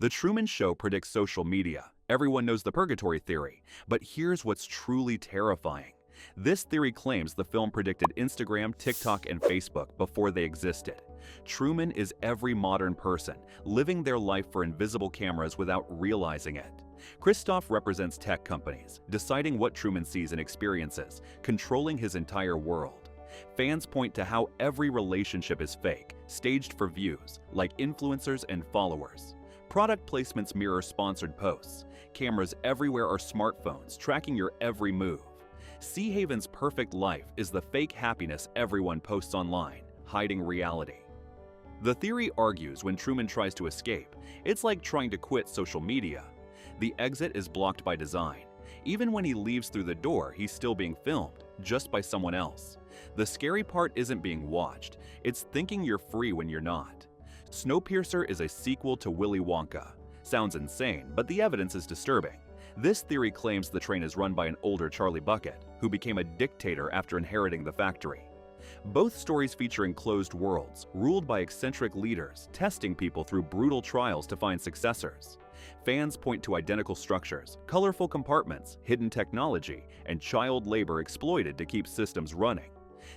The Truman Show predicts social media. Everyone knows the purgatory theory, but here's what's truly terrifying. This theory claims the film predicted Instagram, TikTok, and Facebook before they existed. Truman is every modern person, living their life for invisible cameras without realizing it. Gustave represents tech companies, deciding what Truman sees and experiences, controlling his entire world. Fans point to how every relationship is fake, staged for views, like influencers and followers. Product placements mirror sponsored posts. Cameras everywhere are smartphones, tracking your every move. Sea Haven's perfect life is the fake happiness everyone posts online, hiding reality. The theory argues when Truman tries to escape, it's like trying to quit social media. The exit is blocked by design. Even when he leaves through the door, he's still being filmed, just by someone else. The scary part isn't being watched, it's thinking you're free when you're not. Snowpiercer is a sequel to Willy Wonka. Sounds insane, but the evidence is disturbing. This theory claims the train is run by an older Charlie Bucket, who became a dictator after inheriting the factory. Both stories feature enclosed worlds, ruled by eccentric leaders, testing people through brutal trials to find successors. Fans point to identical structures, colorful compartments, hidden technology, and child labor exploited to keep systems running.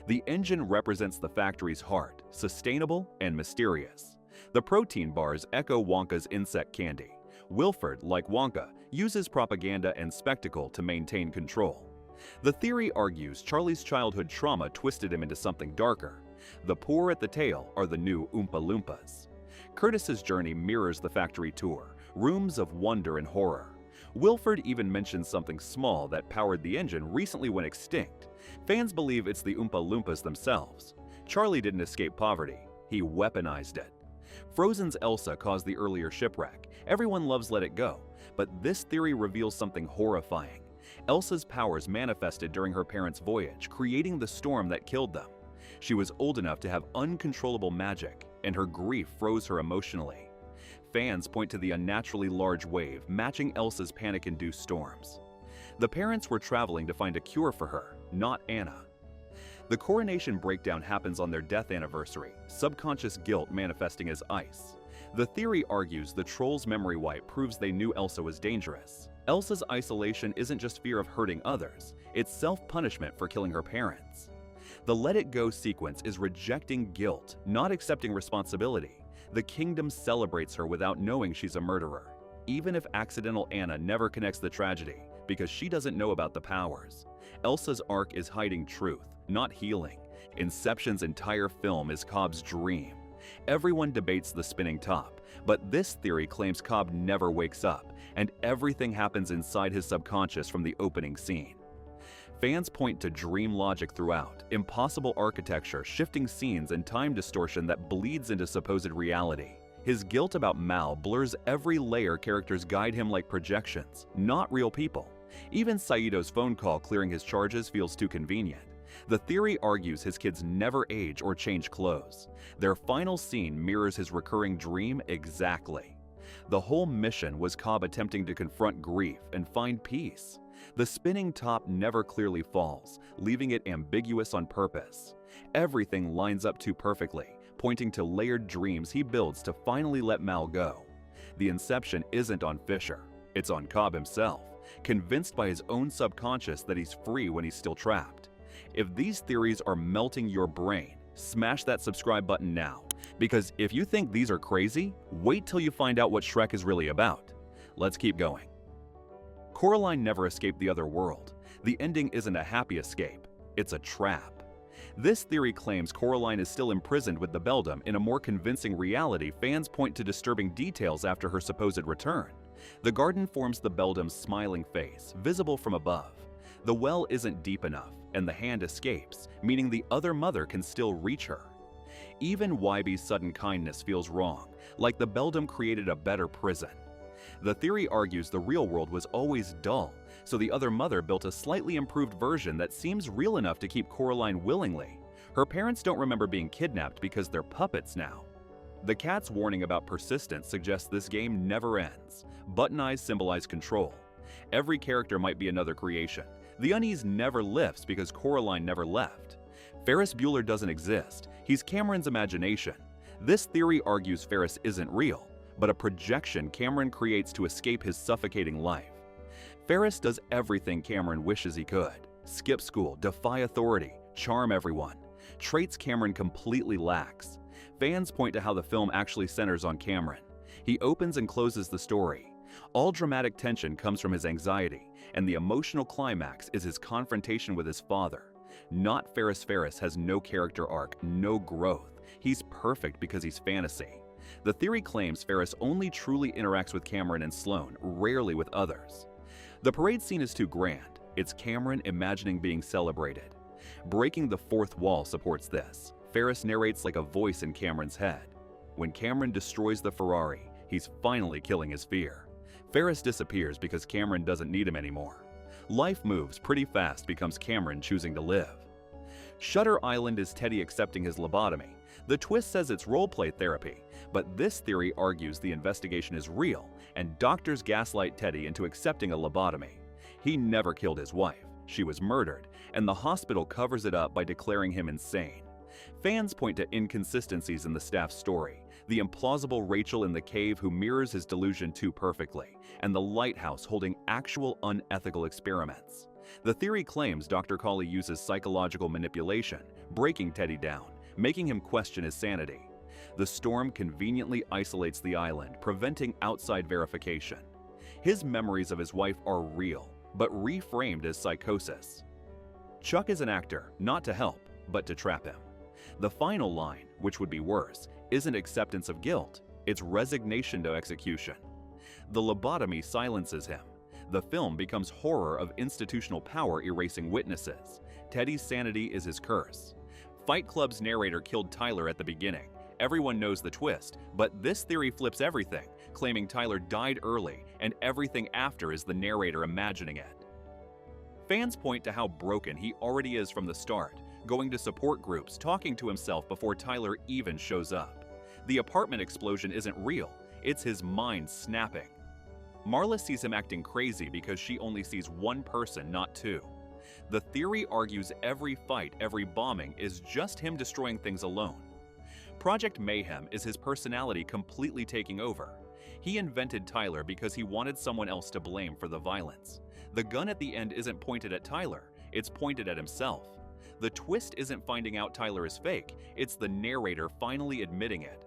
The engine represents the factory's heart, sustainable and mysterious. The protein bars echo Wonka's insect candy. Wilford, like Wonka, uses propaganda and spectacle to maintain control. The theory argues Charlie's childhood trauma twisted him into something darker. The poor at the tail are the new Oompa Loompas. Curtis's journey mirrors the factory tour, rooms of wonder and horror. Wilford even mentions something small that powered the engine recently went extinct. Fans believe it's the Oompa Loompas themselves. Charlie didn't escape poverty, he weaponized it. Frozen's Elsa caused the earlier shipwreck. Everyone loves Let It Go, but this theory reveals something horrifying. Elsa's powers manifested during her parents' voyage, creating the storm that killed them. She was old enough to have uncontrollable magic, and her grief froze her emotionally. Fans point to the unnaturally large wave, matching Elsa's panic-induced storms. The parents were traveling to find a cure for her, not Anna. The coronation breakdown happens on their death anniversary, subconscious guilt manifesting as ice. The theory argues the troll's memory wipe proves they knew Elsa was dangerous. Elsa's isolation isn't just fear of hurting others, it's self-punishment for killing her parents. The Let It Go sequence is rejecting guilt, not accepting responsibility. The kingdom celebrates her without knowing she's a murderer, even if accidental Anna never connects the tragedy, because she doesn't know about the powers. Elsa's arc is hiding truth, not healing. Inception's entire film is Cobb's dream. Everyone debates the spinning top, but this theory claims Cobb never wakes up, and everything happens inside his subconscious from the opening scene. Fans point to dream logic throughout, impossible architecture, shifting scenes, and time distortion that bleeds into supposed reality. His guilt about Mal blurs every layer characters guide him like projections, not real people. Even Saito's phone call clearing his charges feels too convenient. The theory argues his kids never age or change clothes. Their final scene mirrors his recurring dream exactly. The whole mission was Cobb attempting to confront grief and find peace. The spinning top never clearly falls, leaving it ambiguous on purpose. Everything lines up too perfectly, pointing to layered dreams he builds to finally let Mal go. The Inception isn't on Fisher, it's on Cobb himself, convinced by his own subconscious that he's free when he's still trapped. If these theories are melting your brain, smash that subscribe button now, because if you think these are crazy, wait till you find out what Shrek is really about. Let's keep going. Coraline never escaped the other world. The ending isn't a happy escape, it's a trap. This theory claims Coraline is still imprisoned with the Beldam. In a more convincing reality, fans point to disturbing details after her supposed return. The garden forms the Beldam's smiling face, visible from above. The well isn't deep enough, and the hand escapes, meaning the other mother can still reach her. Even Wybe's sudden kindness feels wrong, like the Beldam created a better prison. The theory argues the real world was always dull, so the other mother built a slightly improved version that seems real enough to keep Coraline willingly. Her parents don't remember being kidnapped because they're puppets now. The cat's warning about persistence suggests this game never ends. Button eyes symbolize control. Every character might be another creation. The unease never lifts because Coraline never left. Ferris Bueller doesn't exist. He's Cameron's imagination. This theory argues Ferris isn't real. but a projection Cameron creates to escape his suffocating life. Ferris does everything Cameron wishes he could: skip school, defy authority, charm everyone. Traits Cameron completely lacks. Fans point to how the film actually centers on Cameron. He opens and closes the story. All dramatic tension comes from his anxiety, and the emotional climax is his confrontation with his father. Not Ferris. Ferris has no character arc, no growth. He's perfect because he's fantasy. The theory claims Ferris only truly interacts with Cameron and Sloane, rarely with others. The parade scene is too grand. It's Cameron imagining being celebrated. Breaking the fourth wall supports this. Ferris narrates like a voice in Cameron's head. When Cameron destroys the Ferrari, he's finally killing his fear. Ferris disappears because Cameron doesn't need him anymore. Life moves pretty fast becomes Cameron choosing to live. Shutter Island is Teddy accepting his lobotomy. The twist says it's role-play therapy, but this theory argues the investigation is real and doctors gaslight Teddy into accepting a lobotomy. He never killed his wife. She was murdered, and the hospital covers it up by declaring him insane. Fans point to inconsistencies in the staff's story, the implausible Rachel in the cave who mirrors his delusion too perfectly, and the lighthouse holding actual unethical experiments. The theory claims Dr. Cawley uses psychological manipulation, breaking Teddy down, making him question his sanity. The storm conveniently isolates the island, preventing outside verification. His memories of his wife are real, but reframed as psychosis. Chuck is an actor, not to help, but to trap him. The final line, which would be worse, isn't acceptance of guilt, it's resignation to execution. The lobotomy silences him. The film becomes horror of institutional power erasing witnesses. Teddy's sanity is his curse. Fight Club's narrator killed Tyler at the beginning. Everyone knows the twist, but this theory flips everything, claiming Tyler died early and everything after is the narrator imagining it. Fans point to how broken he already is from the start, going to support groups, talking to himself before Tyler even shows up. The apartment explosion isn't real, it's his mind snapping. Marla sees him acting crazy because she only sees one person, not two. The theory argues every fight, every bombing is just him destroying things alone. Project Mayhem is his personality completely taking over. He invented Tyler because he wanted someone else to blame for the violence. The gun at the end isn't pointed at Tyler, it's pointed at himself. The twist isn't finding out Tyler is fake, it's the narrator finally admitting it.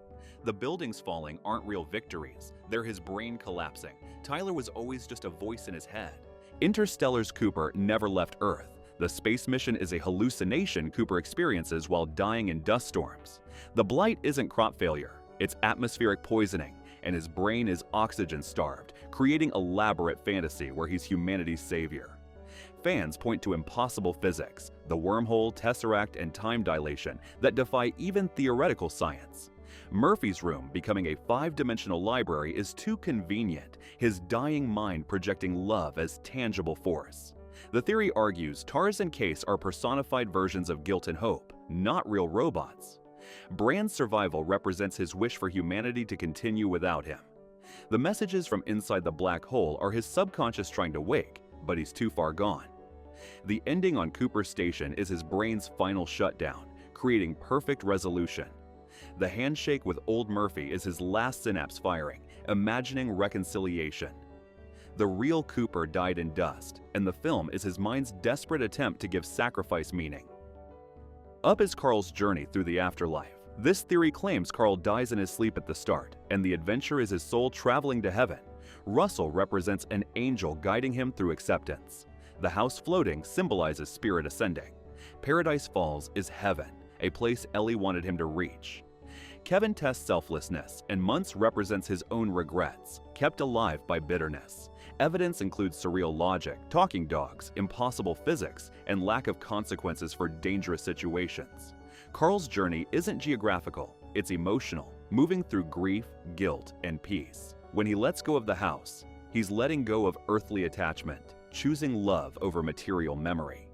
The buildings falling aren't real victories, they're his brain collapsing. Tyler was always just a voice in his head. Interstellar's Cooper never left Earth. The space mission is a hallucination Cooper experiences while dying in dust storms. The blight isn't crop failure, it's atmospheric poisoning, and his brain is oxygen-starved, creating elaborate fantasy where he's humanity's savior. Fans point to impossible physics, the wormhole, tesseract, and time dilation that defy even theoretical science. Murphy's room becoming a five-dimensional library is too convenient, his dying mind projecting love as tangible force. The theory argues Tars and Case are personified versions of guilt and hope, not real robots. Brand's survival represents his wish for humanity to continue without him. The messages from inside the black hole are his subconscious trying to wake, but he's too far gone. The ending on Cooper's station is his brain's final shutdown, creating perfect resolution. The handshake with old Murphy is his last synapse firing, imagining reconciliation. The real Cooper died in dust, and the film is his mind's desperate attempt to give sacrifice meaning. Up is Carl's journey through the afterlife. This theory claims Carl dies in his sleep at the start, and the adventure is his soul traveling to heaven. Russell represents an angel guiding him through acceptance. The house floating symbolizes spirit ascending. Paradise Falls is heaven, a place Ellie wanted him to reach. Kevin tests selflessness, and Muntz represents his own regrets, kept alive by bitterness. Evidence includes surreal logic, talking dogs, impossible physics, and lack of consequences for dangerous situations. Carl's journey isn't geographical, it's emotional, moving through grief, guilt, and peace. When he lets go of the house, he's letting go of earthly attachment, choosing love over material memory.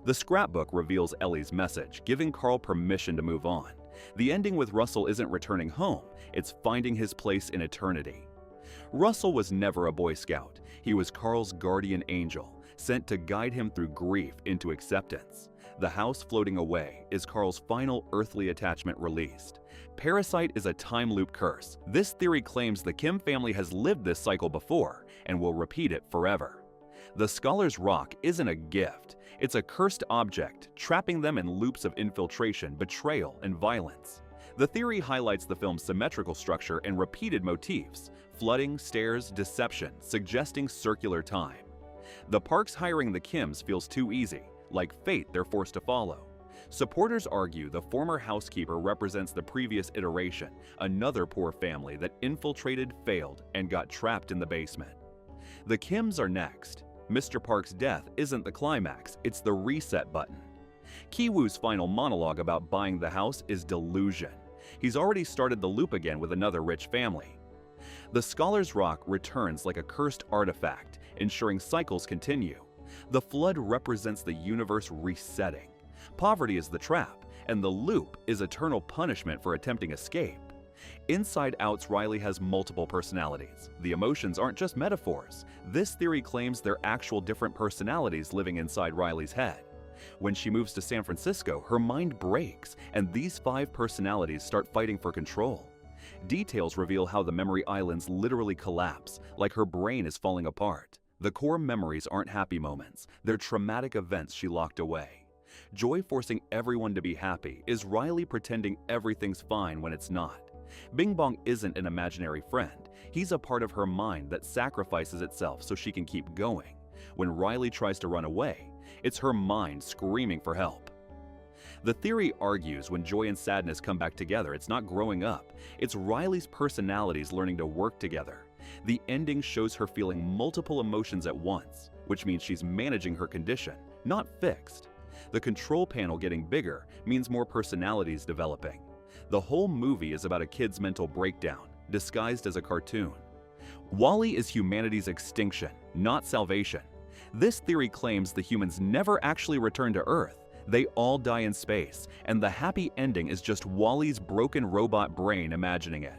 The scrapbook reveals Ellie's message, giving Carl permission to move on. The ending with Russell isn't returning home, it's finding his place in eternity. Russell was never a Boy Scout. He was Carl's guardian angel, sent to guide him through grief into acceptance. The house floating away is Carl's final earthly attachment released. Parasite is a time loop curse. This theory claims the Kim family has lived this cycle before and will repeat it forever. The Scholar's Rock isn't a gift. It's a cursed object, trapping them in loops of infiltration, betrayal, and violence. The theory highlights the film's symmetrical structure and repeated motifs: flooding, stairs, deception, suggesting circular time. The parks hiring the Kims feels too easy, like fate they're forced to follow. Supporters argue the former housekeeper represents the previous iteration, another poor family that infiltrated, failed, and got trapped in the basement. The Kims are next. Mr. Park's death isn't the climax, it's the reset button. Ki-woo's final monologue about buying the house is delusion. He's already started the loop again with another rich family. The Scholar's Rock returns like a cursed artifact, ensuring cycles continue. The flood represents the universe resetting. Poverty is the trap, and the loop is eternal punishment for attempting escape. Inside Out's Riley has multiple personalities. The emotions aren't just metaphors. This theory claims they're actual different personalities living inside Riley's head. When she moves to San Francisco, her mind breaks, and these 5 personalities start fighting for control. Details reveal how the memory islands literally collapse, like her brain is falling apart. The core memories aren't happy moments, they're traumatic events she locked away. Joy forcing everyone to be happy is Riley pretending everything's fine when it's not. Bing Bong isn't an imaginary friend, he's a part of her mind that sacrifices itself so she can keep going. When Riley tries to run away, it's her mind screaming for help. The theory argues when joy and sadness come back together, it's not growing up, it's Riley's personalities learning to work together. The ending shows her feeling multiple emotions at once, which means she's managing her condition, not fixed. The control panel getting bigger means more personalities developing. The whole movie is about a kid's mental breakdown, disguised as a cartoon. WALL-E is humanity's extinction, not salvation. This theory claims the humans never actually return to Earth. They all die in space, and the happy ending is just WALL-E's broken robot brain imagining it.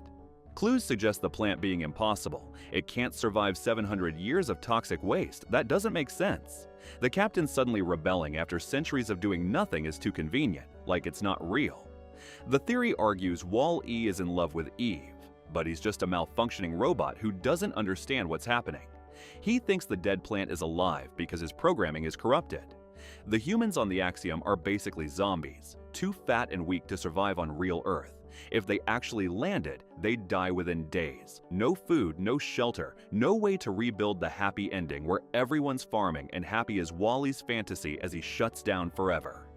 Clues suggest the plant being impossible. It can't survive 700 years of toxic waste. That doesn't make sense. The captain suddenly rebelling after centuries of doing nothing is too convenient, like it's not real. The theory argues Wall-E is in love with Eve, but he's just a malfunctioning robot who doesn't understand what's happening. He thinks the dead plant is alive because his programming is corrupted. The humans on the Axiom are basically zombies, too fat and weak to survive on real Earth. If they actually landed, they'd die within days. No food, no shelter, no way to rebuild the happy ending where everyone's farming and happy is Wall-E's fantasy as he shuts down forever.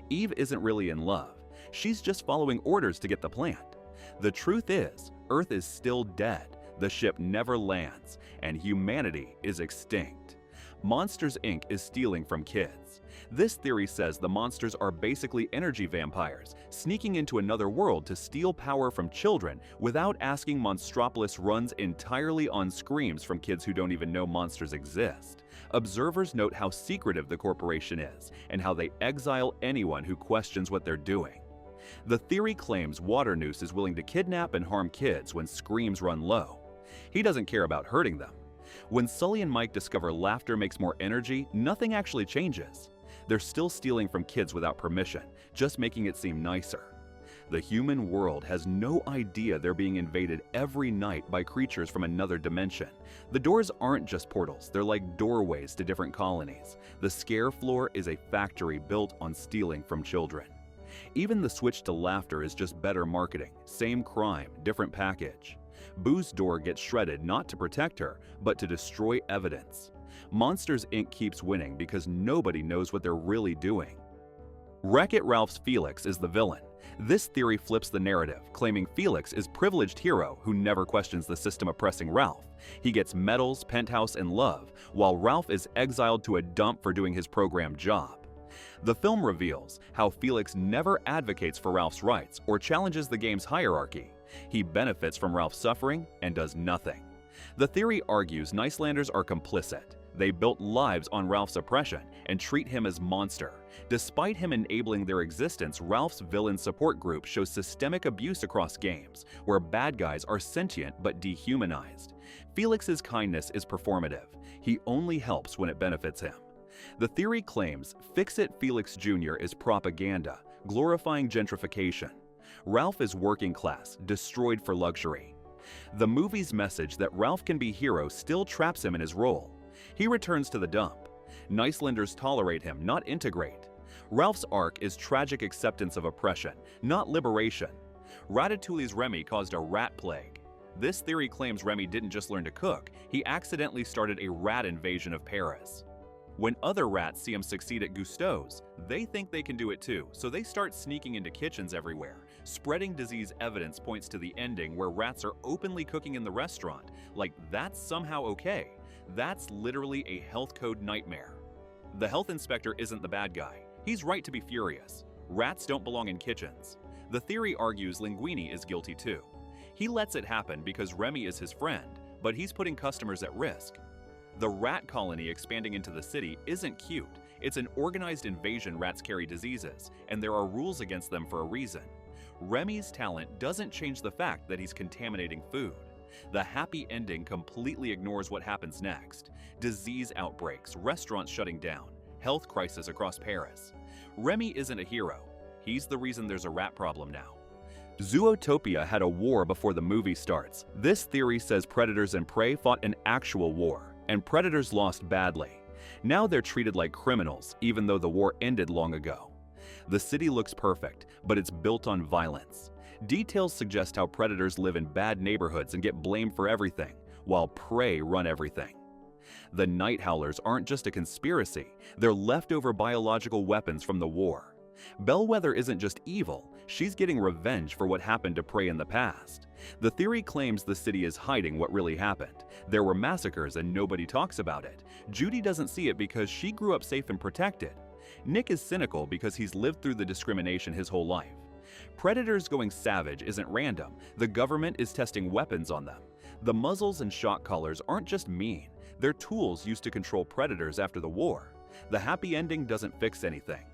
Eve isn't really in love. She's just following orders to get the plant. The truth is, Earth is still dead, the ship never lands, and humanity is extinct. Monsters, Inc. is stealing from kids. This theory says the monsters are basically energy vampires, sneaking into another world to steal power from children without asking. Monstropolis runs entirely on screams from kids who don't even know monsters exist. Observers note how secretive the corporation is and how they exile anyone who questions what they're doing. The theory claims Waternoose is willing to kidnap and harm kids when screams run low. He doesn't care about hurting them. When Sully and Mike discover laughter makes more energy, nothing actually changes. They're still stealing from kids without permission, just making it seem nicer. The human world has no idea they're being invaded every night by creatures from another dimension. The doors aren't just portals, they're like doorways to different colonies. The scare floor is a factory built on stealing from children. Even the switch to laughter is just better marketing, same crime, different package. Boo's door gets shredded not to protect her, but to destroy evidence. Monsters, Inc. keeps winning because nobody knows what they're really doing. Wreck-It Ralph's Felix is the villain. This theory flips the narrative, claiming Felix is a privileged hero who never questions the system oppressing Ralph. He gets medals, penthouse, and love, while Ralph is exiled to a dump for doing his programmed job. The film reveals how Felix never advocates for Ralph's rights or challenges the game's hierarchy. He benefits from Ralph's suffering and does nothing. The theory argues Nicelanders are complicit. They built lives on Ralph's oppression and treat him as monster. Despite him enabling their existence, Ralph's villain support group shows systemic abuse across games, where bad guys are sentient but dehumanized. Felix's kindness is performative. He only helps when it benefits him. The theory claims Fix-It Felix Jr. is propaganda, glorifying gentrification. Ralph is working class, destroyed for luxury. The movie's message that Ralph can be hero still traps him in his role. He returns to the dump. Nicelanders tolerate him, not integrate. Ralph's arc is tragic acceptance of oppression, not liberation. Ratatouille's Remy caused a rat plague. This theory claims Remy didn't just learn to cook, he accidentally started a rat invasion of Paris. When other rats see him succeed at Gustave's, they think they can do it too, so they start sneaking into kitchens everywhere. Spreading disease evidence points to the ending where rats are openly cooking in the restaurant, like that's somehow okay. That's literally a health code nightmare. The health inspector isn't the bad guy. He's right to be furious. Rats don't belong in kitchens. The theory argues Linguini is guilty too. He lets it happen because Remy is his friend, but he's putting customers at risk. The rat colony expanding into the city isn't cute. It's an organized invasion. Rats carry diseases, and there are rules against them for a reason. Remy's talent doesn't change the fact that he's contaminating food. The happy ending completely ignores what happens next. Disease outbreaks, restaurants shutting down, health crisis across Paris. Remy isn't a hero. He's the reason there's a rat problem now. Zootopia had a war before the movie starts. This theory says predators and prey fought an actual war, and predators lost badly. Now they're treated like criminals, even though the war ended long ago. The city looks perfect, but it's built on violence. Details suggest how predators live in bad neighborhoods and get blamed for everything, while prey run everything. The night howlers aren't just a conspiracy, they're leftover biological weapons from the war. Bellwether isn't just evil, she's getting revenge for what happened to prey in the past. The theory claims the city is hiding what really happened. There were massacres and nobody talks about it. Judy doesn't see it because she grew up safe and protected. Nick is cynical because he's lived through the discrimination his whole life. Predators going savage isn't random. The government is testing weapons on them. The muzzles and shock collars aren't just mean. They're tools used to control predators after the war. The happy ending doesn't fix anything.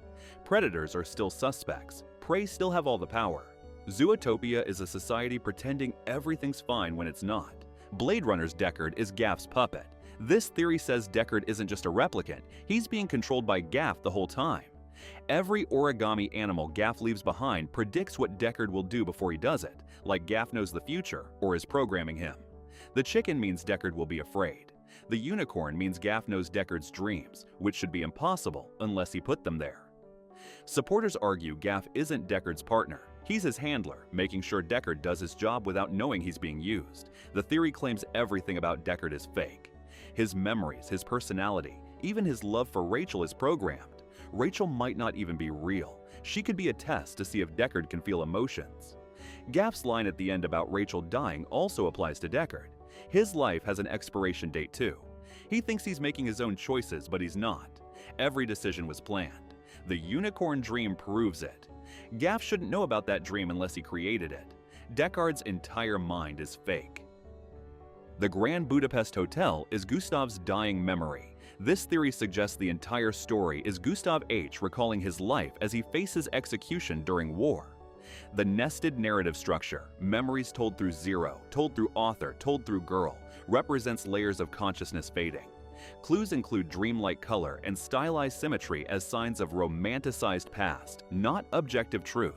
Predators are still suspects. Prey still have all the power. Zootopia is a society pretending everything's fine when it's not. Blade Runner's Deckard is Gaff's puppet. This theory says Deckard isn't just a replicant, he's being controlled by Gaff the whole time. Every origami animal Gaff leaves behind predicts what Deckard will do before he does it, like Gaff knows the future or is programming him. The chicken means Deckard will be afraid. The unicorn means Gaff knows Deckard's dreams, which should be impossible unless he put them there. Supporters argue Gaff isn't Deckard's partner. He's his handler, making sure Deckard does his job without knowing he's being used. The theory claims everything about Deckard is fake. His memories, his personality, even his love for Rachel is programmed. Rachel might not even be real. She could be a test to see if Deckard can feel emotions. Gaff's line at the end about Rachel dying also applies to Deckard. His life has an expiration date too. He thinks he's making his own choices, but he's not. Every decision was planned. The unicorn dream proves it. Gaff shouldn't know about that dream unless he created it. Deckard's entire mind is fake. The Grand Budapest Hotel is Gustave's dying memory. This theory suggests the entire story is Gustave H. recalling his life as he faces execution during war. The nested narrative structure, memories told through Zero, told through author, told through girl, represents layers of consciousness fading. Clues include dreamlike color and stylized symmetry as signs of romanticized past, not objective truth.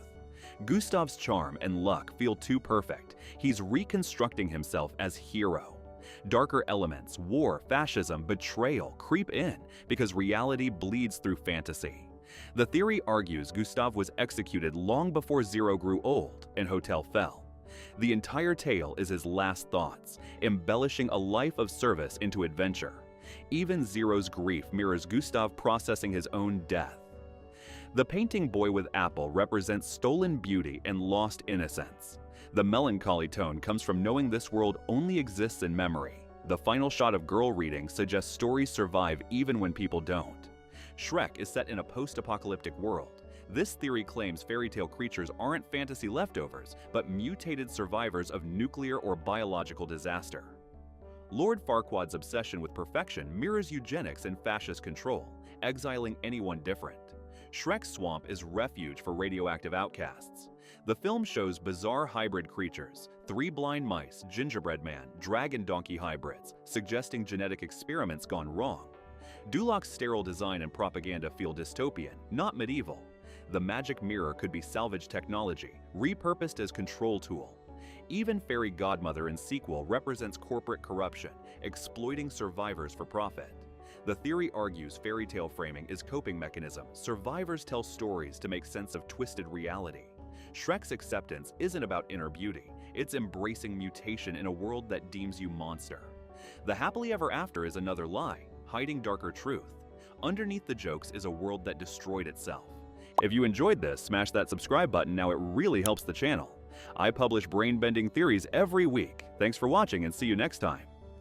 Gustave's charm and luck feel too perfect. He's reconstructing himself as hero. Darker elements, war, fascism, betrayal creep in because reality bleeds through fantasy. The theory argues Gustave was executed long before Zero grew old and Hotel fell. The entire tale is his last thoughts, embellishing a life of service into adventure. Even Zero's grief mirrors Gustave processing his own death. The painting Boy with Apple represents stolen beauty and lost innocence. The melancholy tone comes from knowing this world only exists in memory. The final shot of girl reading suggests stories survive even when people don't. Shrek is set in a post-apocalyptic world. This theory claims fairy tale creatures aren't fantasy leftovers, but mutated survivors of nuclear or biological disaster. Lord Farquaad's obsession with perfection mirrors eugenics and fascist control, exiling anyone different. Shrek's swamp is refuge for radioactive outcasts. The film shows bizarre hybrid creatures, 3 blind mice, gingerbread man, dragon donkey hybrids, suggesting genetic experiments gone wrong. Duloc's sterile design and propaganda feel dystopian, not medieval. The magic mirror could be salvage technology, repurposed as control tool. Even Fairy Godmother in sequel represents corporate corruption, exploiting survivors for profit. The theory argues fairy tale framing is coping mechanism. Survivors tell stories to make sense of twisted reality. Shrek's acceptance isn't about inner beauty, it's embracing mutation in a world that deems you monster. The happily ever after is another lie, hiding darker truth. Underneath the jokes is a world that destroyed itself. If you enjoyed this, smash that subscribe button now, it really helps the channel. I publish brain-bending theories every week. Thanks for watching and see you next time.